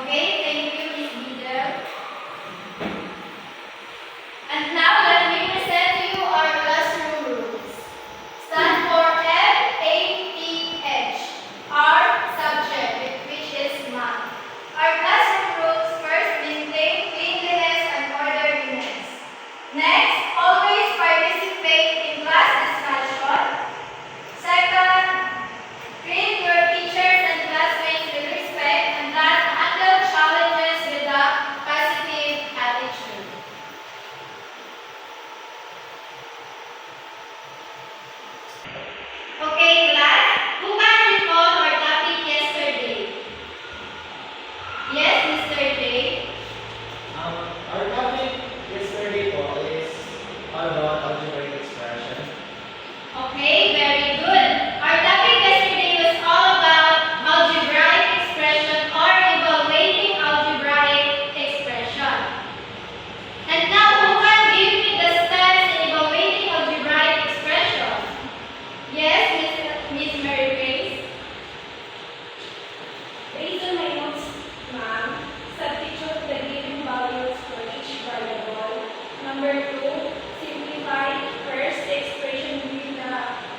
Okay, thank you, Miss Bidel. And now let me present to you our classroom rules. Stand for MATH, our subject, which is math. Our classroom rules: first, maintain cleanliness and orderliness. Next, always participate in class discussion. Second, treat your teachers and classmates with respect, and last, handle challenges with a positive attitude. Okay, class, who can recall our topic yesterday? Yes, Mr. J. Our topic yesterday po is all about algebraic expression. Okay, very good. Our topic yesterday was all about algebraic expression or evaluating algebraic expression. And now, who can give me the steps in evaluating algebraic expression? Yes, Miss Mary Grace. Based on my notes, ma'am, substitute the given values for each variable. Number 2, simplify first the expression within the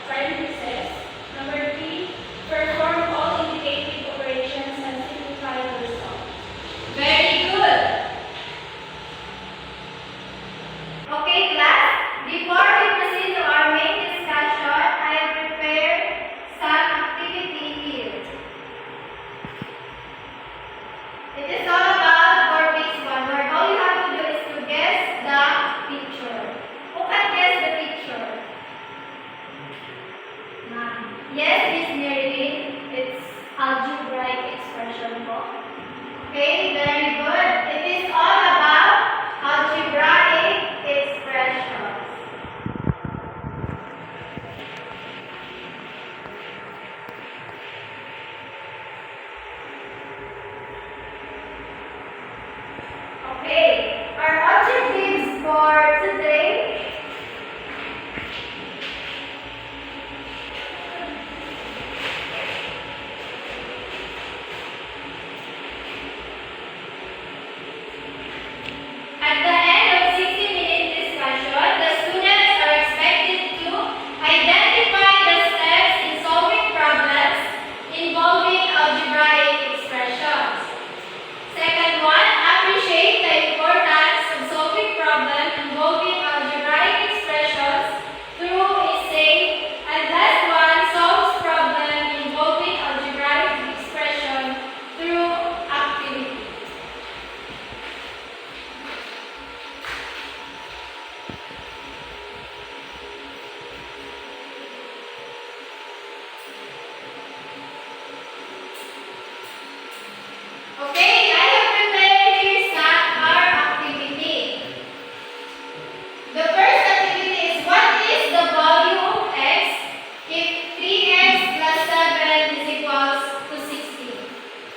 parentheses. Number 3, perform all indicative operations and simplify the result. Very good. Okay, class. Before we proceed to our main discussion, I have prepared some activity here. It is all about for weeks 1, where all you have to do is to guess the picture. Who can guess the picture? Ma'am. Yes, Miss Marilyn. It's algebraic expression po. Okay, very good. It is all about algebraic expressions. Okay, our objectives for today at the end of 60-minute discussion, the students are expected to identify the steps in solving problems involving algebraic expressions. Second one, appreciate the importance of solving problems involving algebraic expressions through essay. And last one, solves problem involving algebraic expression through activity. Okay, I have prepared here our activity. The first activity is, what is the value of x if 3x plus 7 is equals to 16?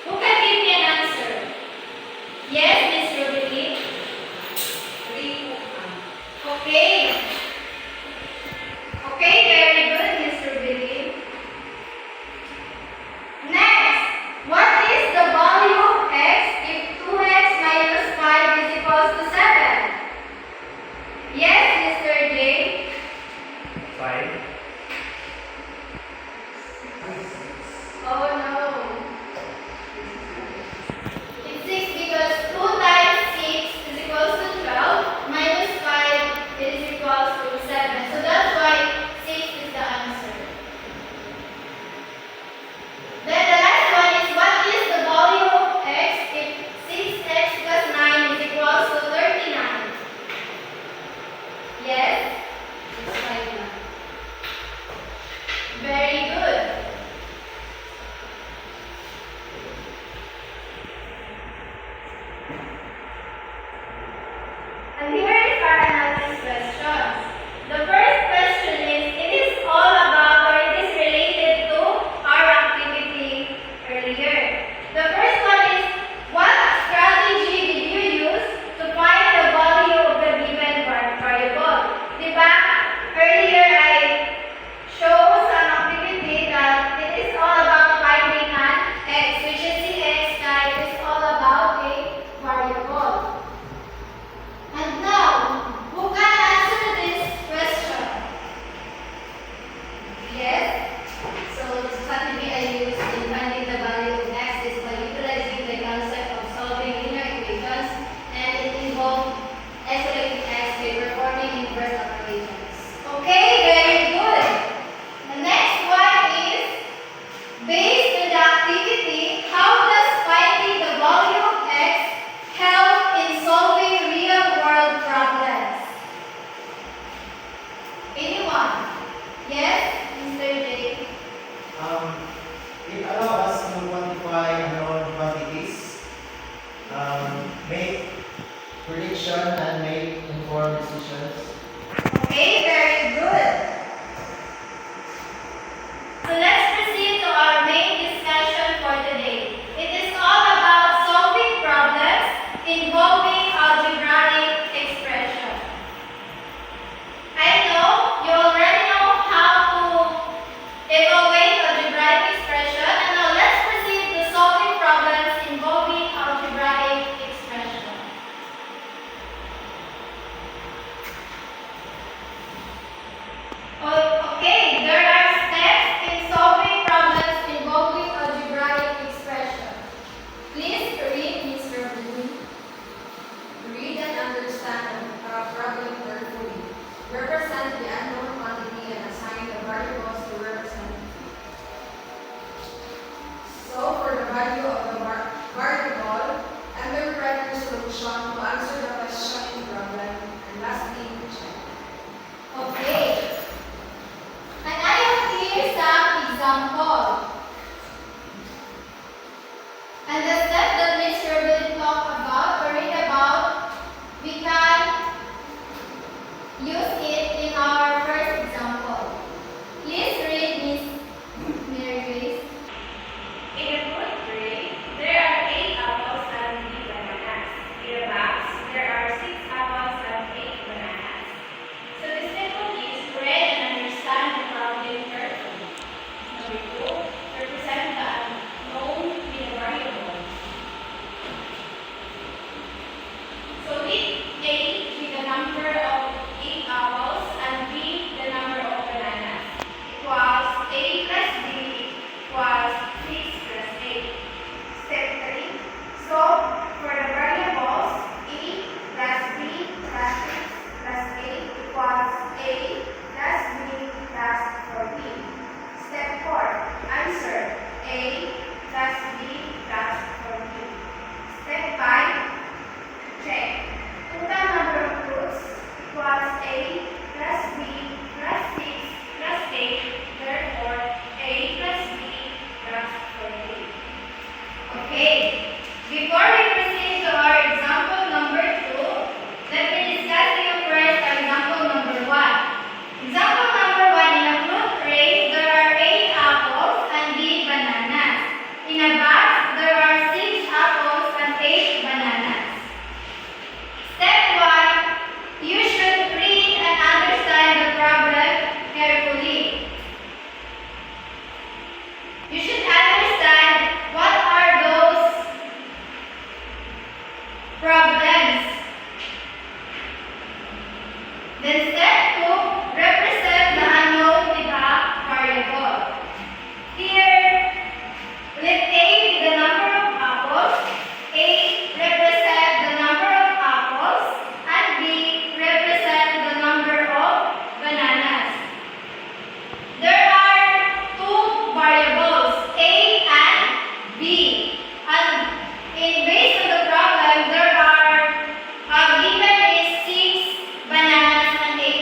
Who can give me an answer? Yes, Miss Ruby. 3. Okay. Okay, very good, Miss Ruby. Next, what is the value of x if 2x minus 5 is equals to 7? Yes, Mr. J. 5. Oh no. It's 6 because 2 times 6 is equals to 12 minus 5 is equals to 7. So that's why 6 is the answer. Then the last one is, what is the value of x if 6x plus 9 is equals to 39? Yes? It's 5 now. Very good. And here is our analysis questions. The first question is, it is all about, or it is related to our activity earlier. The first one is, what strategy did you use to find the value of the given variable? Diba? Earlier I showed some activity that it is all about finding an x, which is the x type is all about make prediction and make informed decisions. Okay, very good. So let's proceed to our main discussion for today. It is all about solving problems involving algebraic expression. I know you already know how to evaluate algebraic expression, and now let's proceed to solving problems involving algebraic expression. Okay, there are steps in solving problems involving algebraic expression. Please read Mr. Boone. Read and understand a problem carefully. Represent the unknown quantity and assign the variables to represent it. So for the value of the variable, interpret the solution to answer the question in the problem, and lastly, check. Okay. And I have here some example. And the step that Mr. will talk about or read about, we can use it in our first example. Please read Miss Mary Grace. In a fourth grade, there are 8 apples and 3 bananas. In a box, there are 6 apples and 8 bananas. So the step one is read and understand the problem carefully. Number 2, represent the unknown with a variable. So read A with the number of 8 apples and B the number of bananas. Equals A plus B equals 6 plus 8. Step 3. Solve for the variables A plus B plus 6 plus 8 equals A plus B plus 14. Step 4. Answer A plus B plus 14. Step 5. Check. Total number of fruits equals A plus B plus 6 plus 8. Therefore, A plus B plus 14. Okay. Before we proceed to our example number 2, let me discuss to you first our example number 1. Example number 1, in a fruit tray, there are 8 apples and 8 bananas. In a box, there are 6 apples and 8 bananas. Step 1, you should read and understand the problem carefully. You should understand what are those problems. Then step 2, represent the unknown with a variable. Here, let A be the number of apples, A represent the number of apples, and B represent the number of bananas. There are 2 variables, A and B. And based on the problem, there are given is 6 bananas and 8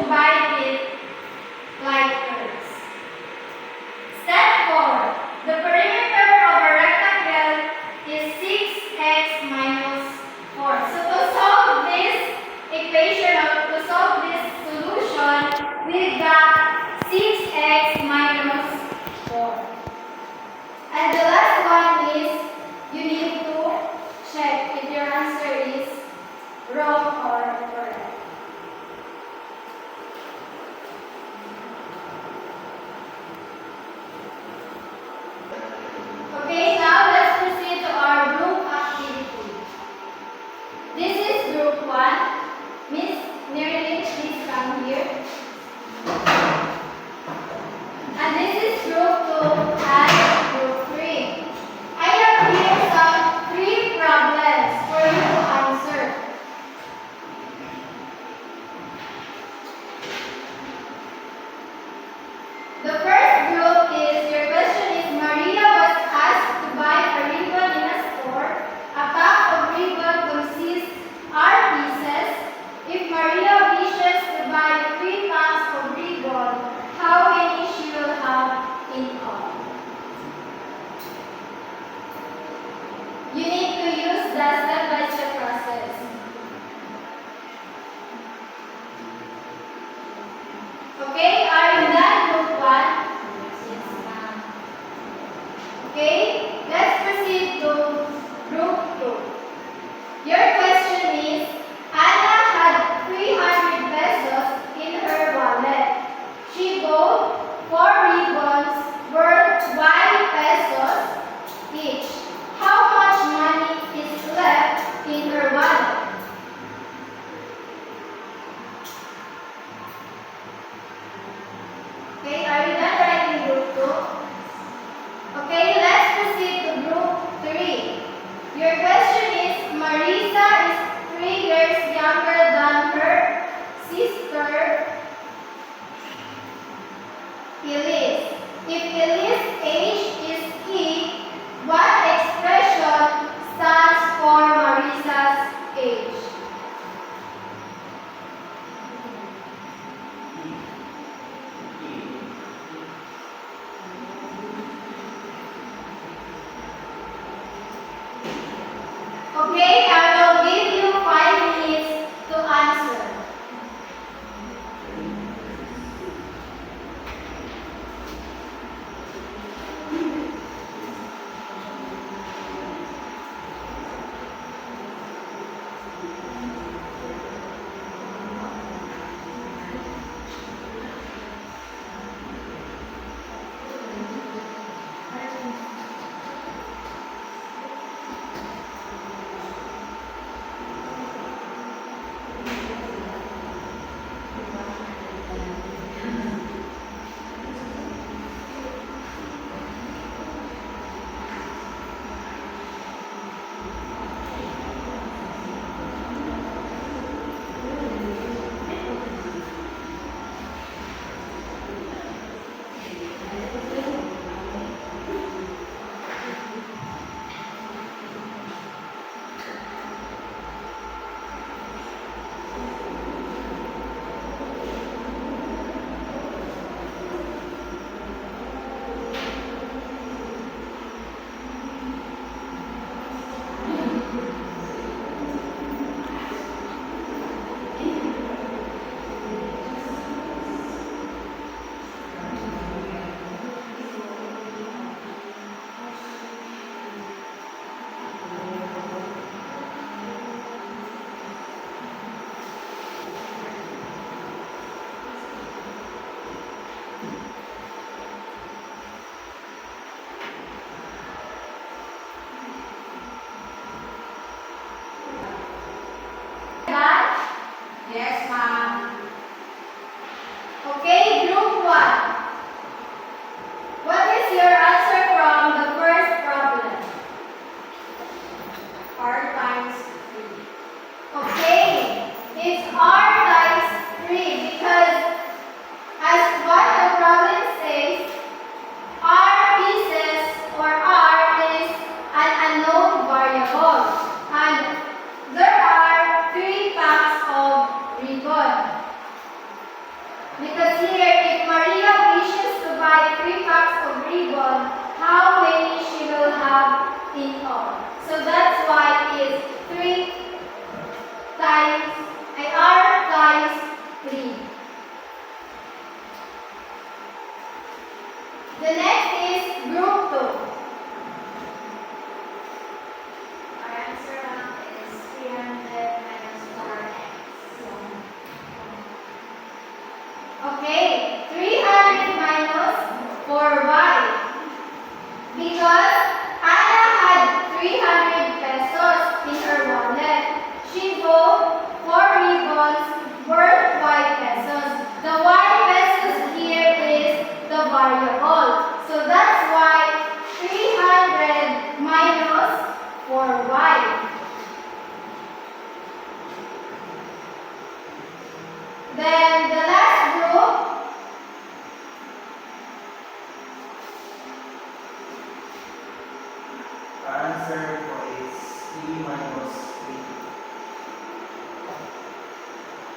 divide it like curves. Step 4. The perimeter of a rectangle is 6x minus 4. So to solve this equation or to solve this solution, we got 6x minus 4. And the last one is you need to check if your answer is wrong or correct. Okay, now let's proceed to our group activity. This is group 1. Miss Nerlin, please come here. And this is group 2 and group 3. I have here some 3 problems for you to answer.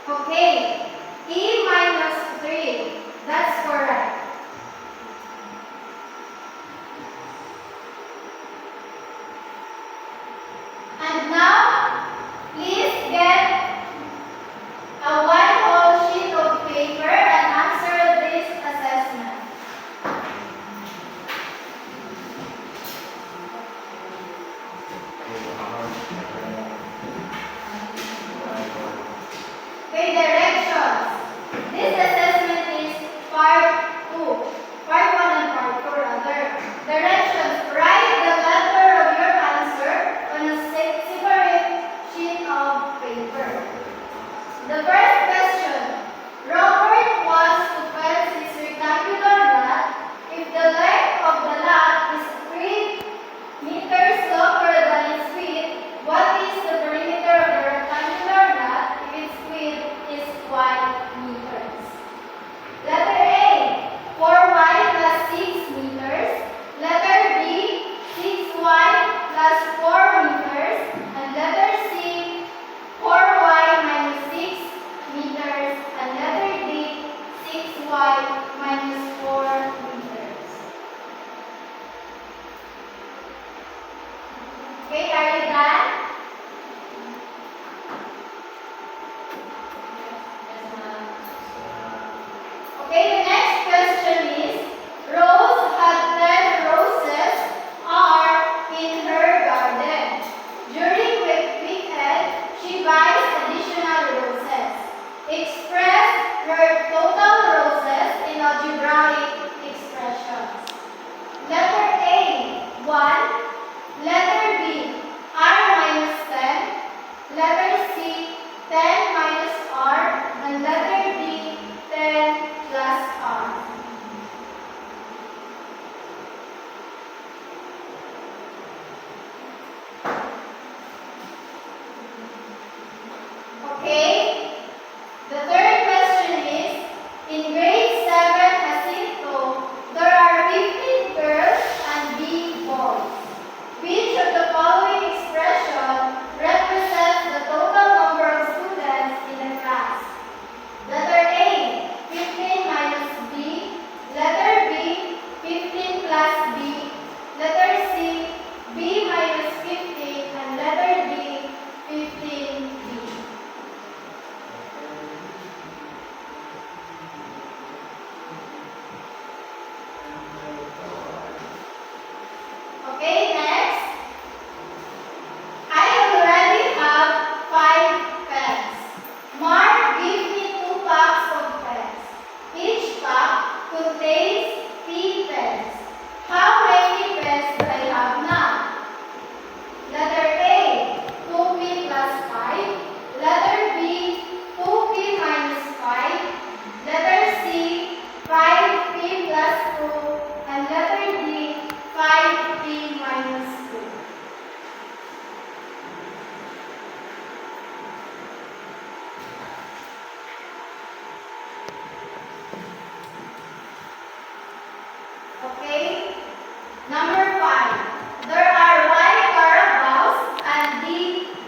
Okay, E minus 3. That's correct. And now, please get a one whole sheet of paper and answer this assessment. Okay, directions. This assessment is part 2. Part 1 and part 2 rather. Directions. Write the letter of your answer on a separate sheet of paper. The first question. Robert wants to fence his rectangular lot. If the length of the lot is 3 meters longer than its width, what is the perimeter of the rectangular lot if its width is 1 meters? Letter A, 4y plus 6 meters. Letter B, 6y plus 4 meters. And letter C, 4y minus 6 meters. And letter D, 6y minus 4 meters. Okay, are you done? Okay, the next question is, Rose had 10 roses are in her garden. During weekend, she buys additional roses. Express her total roses in algebraic expressions. Letter A, 1. Letter B, R minus 10. Letter C, 10 minus R. And letter D, 10 plus R. Okay. The third question is, in grade 7 Jacinto, there are 15 girls and B boys. Which of the following expression represents the total number of students in the class? Letter A, 15 minus B. Letter B, 15 plus B. Letter C, B minus 15. And letter D, 15B. Okay, next. I already have 5 pens. Mark gave me 2 packs of pens. Each pack contains 3 pens. How many pens do I have now? Letter A, 2p plus 5. Letter B, 2p minus 5. Letter C, 5p plus 2. And letter D, 5p minus 2. Okay. Number 5. There are Y carabaos and D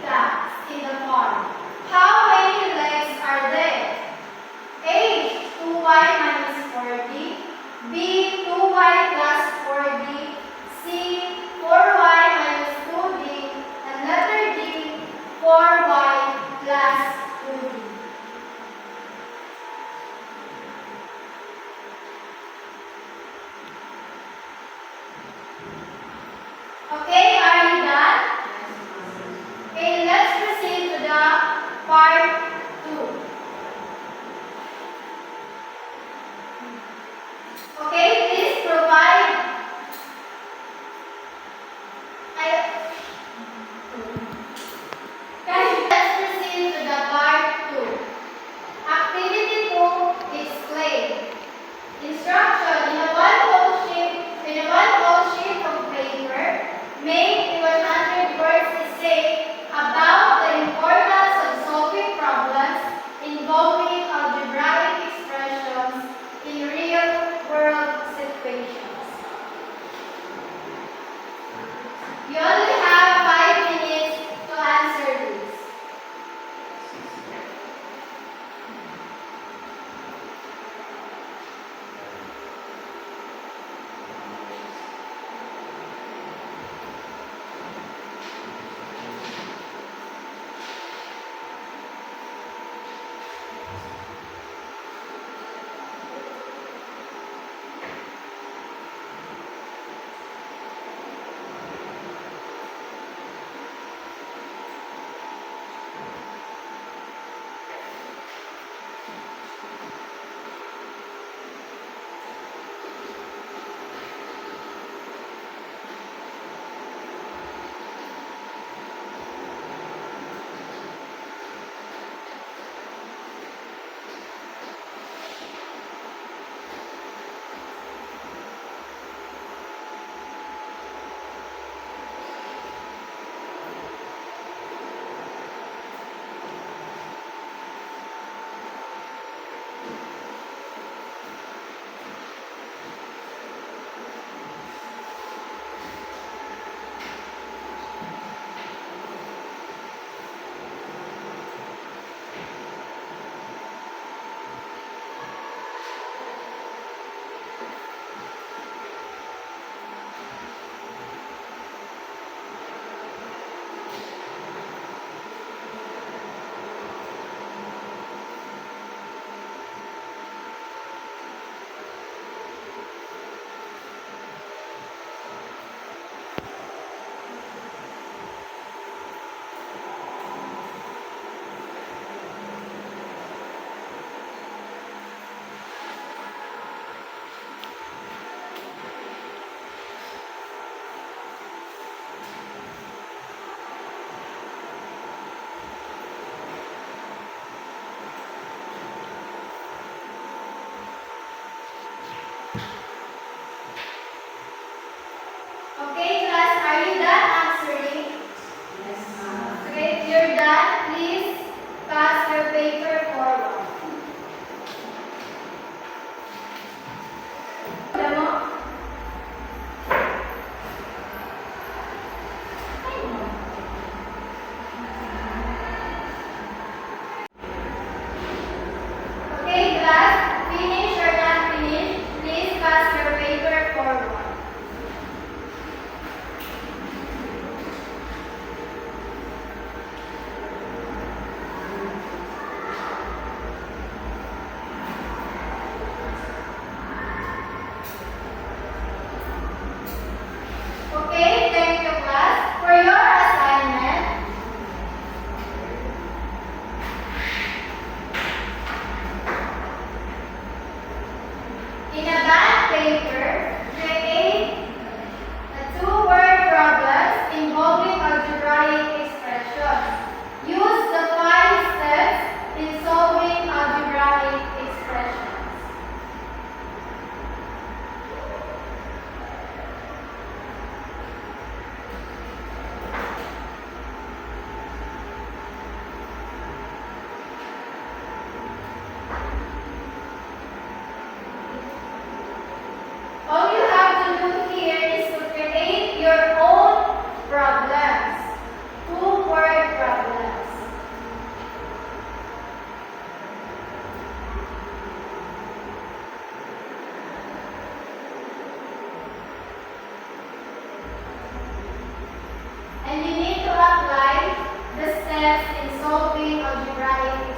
ducks in the farm. How many legs are there? A, 2y minus 4d. B, 2y plus 4d. C, 4y minus 2d. And letter D, 4y plus 2d. Okay, are you done? Okay, let's proceed to the part 2. Okay, please provide. Guys, let's proceed to the part 2. Activity 2, explain. Instruction: in a one whole sheet of paper, make a 100 words essay about the importance of solving problems in solving algebraic